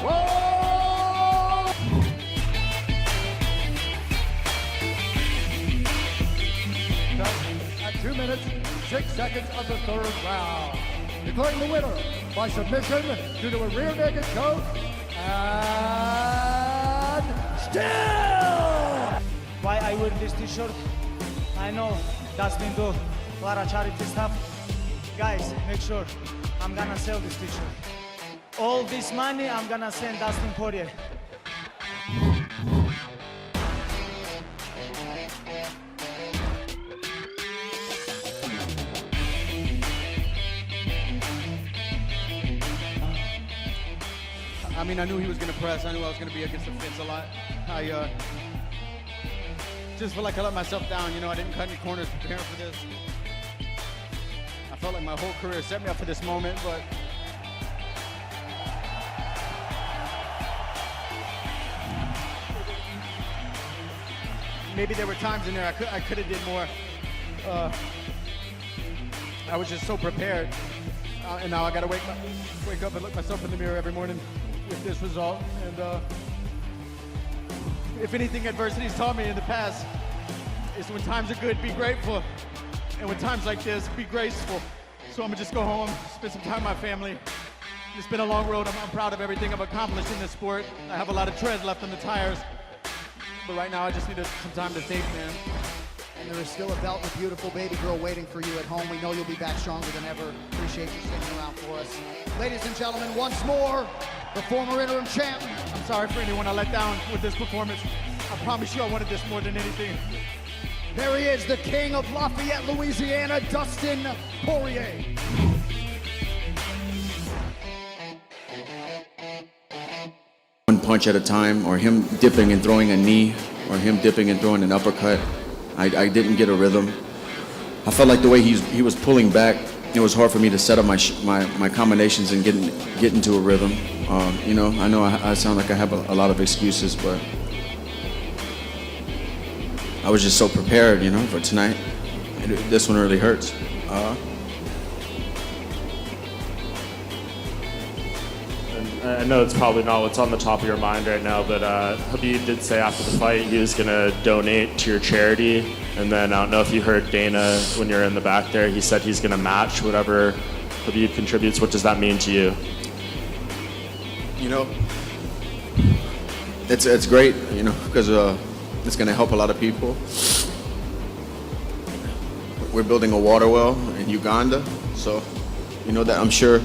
world. At 2 minutes, 6 seconds of the third round. Declaring the winner by submission due to a rear naked choke and still. Why I wear this t-shirt? I know Dustin do a lot of charity stuff. Guys, make sure I'm gonna sell this t-shirt. All this money I'm gonna send Dustin Poirier. I mean, I knew he was going to press. I knew I was going to be against the fence a lot. I just felt like I let myself down. You know, I didn't cut any corners preparing for this. I felt like my whole career set me up for this moment, but maybe there were times in there I could have did more. I was just so prepared, and now I got to wake up and look myself in the mirror every morning with this result. And if anything adversity's taught me in the past, is when times are good, be grateful, and when times like this, be graceful. So I'm gonna just go home, spend some time with my family. It's been a long road. I'm proud of everything I've accomplished in this sport. I have a lot of tread left on the tires, but right now I just need some time to think, man. And there is still a belt and a beautiful baby girl waiting for you at home. We know you'll be back stronger than ever. Appreciate you sticking around for us. Ladies and gentlemen, once more, the former interim champ. I'm sorry for anyone I let down with this performance. I promise you I wanted this more than anything. There he is, the king of Lafayette, Louisiana, Dustin Poirier. One punch at a time, or him dipping and throwing a knee, or him dipping and throwing an uppercut. I didn't get a rhythm. I felt like the way he was pulling back, it was hard for me to set up my combinations and get into a rhythm. You know I sound like I have a lot of excuses, but I was just so prepared, you know, for tonight. This one really hurts. I know it's probably not what's on the top of your mind right now, but Khabib did say after the fight he was going to donate to your charity. And then I don't know if you heard Dana when you're in the back there, he said he's going to match whatever Khabib contributes. What does that mean to you? You know, it's great, you know, because it's going to help a lot of people. We're building a water well in Uganda, so you know that I'm sure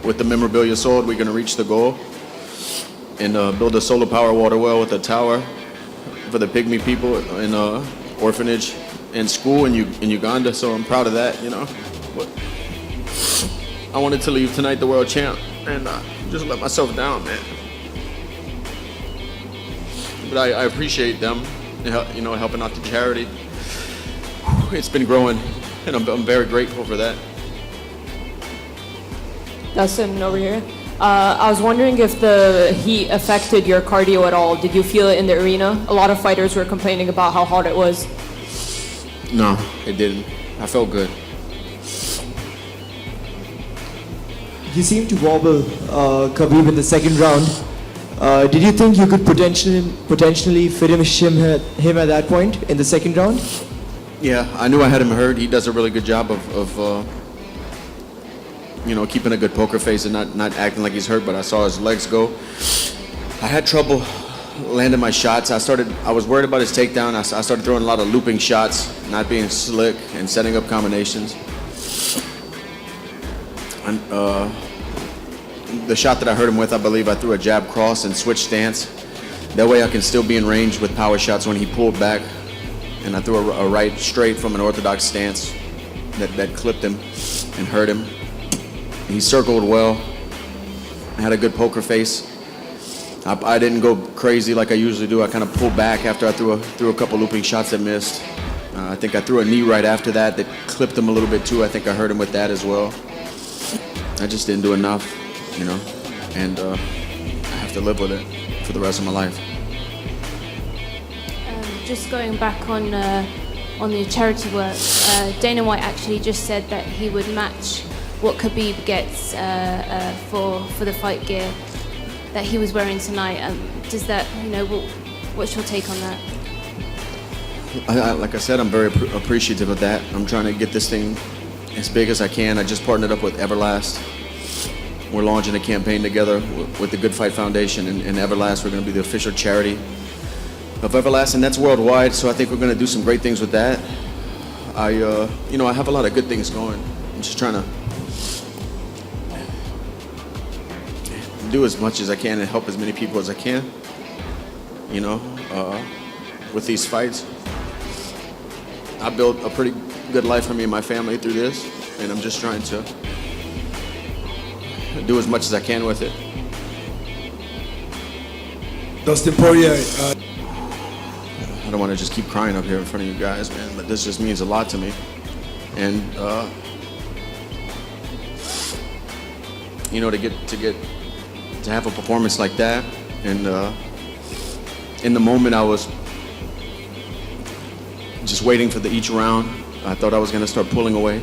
with the memorabilia sold, we're going to reach the goal and build a solar power water well with a tower for the pygmy people in orphanage and school in Uganda. So I'm proud of that, you know. But I wanted to leave tonight the world champ and just let myself down, man. But I appreciate them, you know, helping out the charity. It's been growing, and I'm very grateful for that. Dustin, over here. I was wondering if the heat affected your cardio at all. Did you feel it in the arena? A lot of fighters were complaining about how hot it was. No, it didn't. I felt good. You seemed to wobble Khabib in the second round. Did you think you could potentially finish him at that point in the second round? Yeah, I knew I had him hurt. He does a really good job of you know, keeping a good poker face and not acting like he's hurt, but I saw his legs go. I had trouble landing my shots. I was worried about his takedown. I started throwing a lot of looping shots, not being slick and setting up combinations. And the shot that I hurt him with, I believe I threw a jab cross and switch stance. That way I can still be in range with power shots when he pulled back. And I threw a right straight from an orthodox stance that clipped him and hurt him. He circled well. I had a good poker face. I didn't go crazy like I usually do. I kind of pulled back after I threw a couple looping shots that missed. I think I threw a knee right after that clipped him a little bit too. I think I hurt him with that as well. I just didn't do enough, you know, and I have to live with it for the rest of my life. Just going back on the charity work, Dana White actually just said that he would match what Khabib gets for the fight gear. that he was wearing tonight. Does that, what's your take on that? Like I said, I'm very appreciative of that. I'm trying to get this thing as big as I can. I just partnered up with Everlast. We're launching a campaign together with the Good Fight Foundation and Everlast. We're going to be the official charity of Everlast, and that's worldwide. So I think we're going to do some great things with that. I have a lot of good things going. I'm just trying to do as much as I can and help as many people as I can. With these fights, I built a pretty good life for me and my family through this, and I'm just trying to do as much as I can with it. Dustin Poirier. I don't want to just keep crying up here in front of you guys, man, but this just means a lot to me. And to have a performance like that, and in the moment I was just waiting for each round. I thought I was going to start pulling away.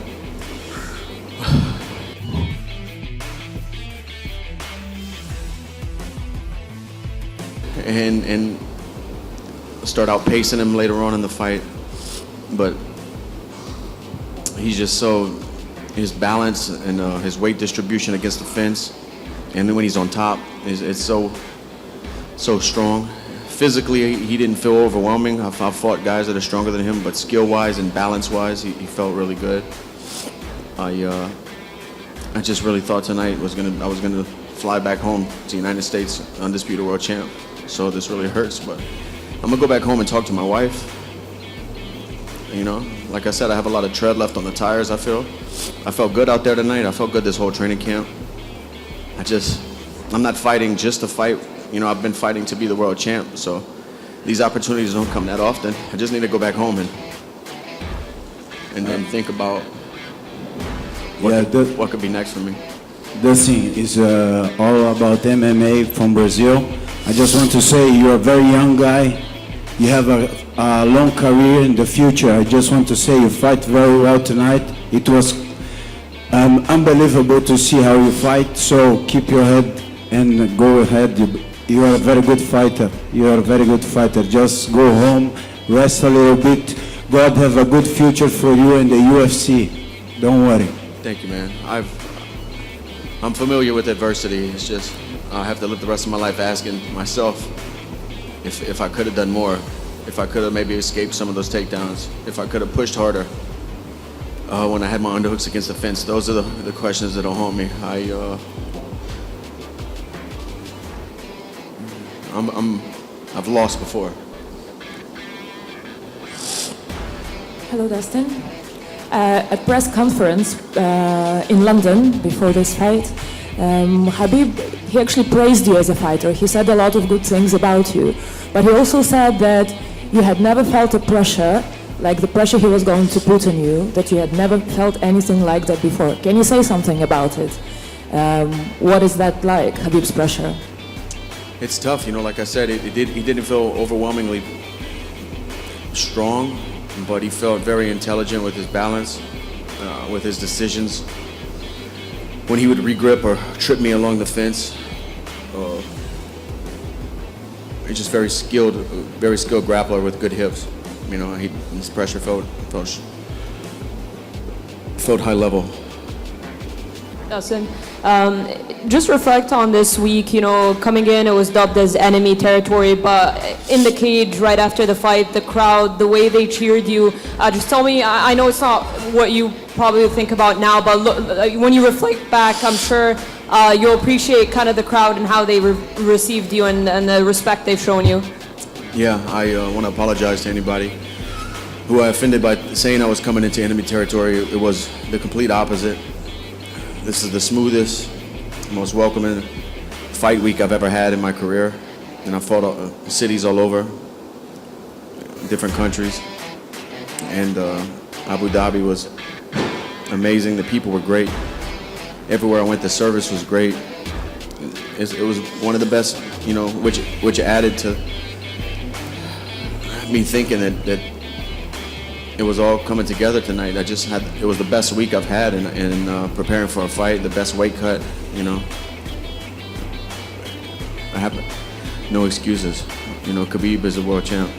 and start outpacing him later on in the fight, but he's just his balance and his weight distribution against the fence, and then when he's on top, it's so strong. Physically, he didn't feel overwhelming. I've fought guys that are stronger than him, but skill-wise and balance-wise, he felt really good. I just really thought tonight I was gonna fly back home to the United States, undisputed world champ. So this really hurts, but I'm gonna go back home and talk to my wife. Like I said, I have a lot of tread left on the tires. I felt good out there tonight. I felt good this whole training camp. I'm not fighting just to fight. I've been fighting to be the world champ. So these opportunities don't come that often. I just need to go back home and then think about what could be next for me. This thing is all about MMA from Brazil. I just want to say you're a very young guy. You have a long career in the future. I just want to say you fight very well tonight. It was unbelievable to see how you fight. So keep your head and go ahead. You are a very good fighter. You are a very good fighter. Just go home, rest a little bit. God have a good future for you in the UFC. Don't worry. Thank you, man. I'm familiar with adversity. It's just I have to live the rest of my life asking myself if I could have done more, if I could have maybe escaped some of those takedowns, if I could have pushed harder when I had my underhooks against the fence. Those are the questions that'll haunt me. I've lost before. Hello, Dustin. At press conference in London before this fight, Khabib, he actually praised you as a fighter. He said a lot of good things about you, but he also said that you had never felt a pressure like the pressure he was going to put on you, that you had never felt anything like that before. Can you say something about it? What is that like, Khabib's pressure? It's tough, like I said, he didn't feel overwhelmingly strong, but he felt very intelligent with his balance, with his decisions. When he would regrip or trip me along the fence, he's just very skilled grappler with good hips. His pressure felt high level. Dustin, just reflect on this week, coming in, it was dubbed as enemy territory, but in the cage right after the fight, the crowd, the way they cheered you, just tell me, I know it's not what you probably think about now, but when you reflect back, I'm sure you'll appreciate kind of the crowd and how they received you and the respect they've shown you. Yeah, I want to apologize to anybody who I offended by saying I was coming into enemy territory. It was the complete opposite. This is the smoothest, most welcoming fight week I've ever had in my career. And I fought cities all over, different countries. And Abu Dhabi was amazing. The people were great. Everywhere I went, the service was great. It was one of the best, which added to me thinking that it was all coming together tonight. It was the best week I've had in preparing for a fight, the best weight cut, have no excuses. You know, Khabib is a world champ.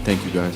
Thank you, guys.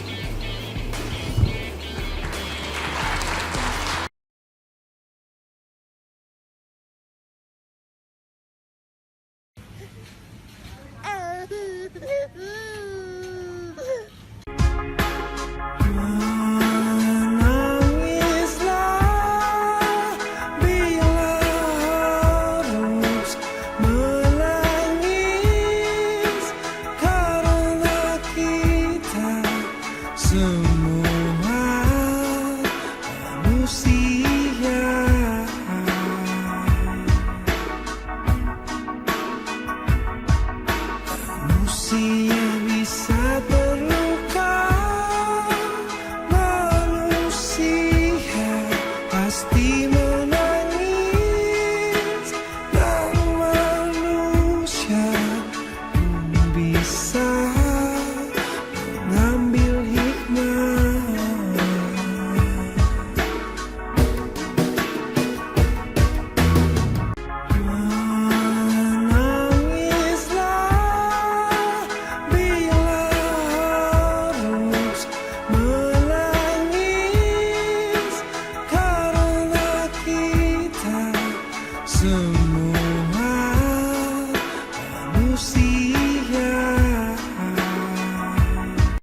Semua manusia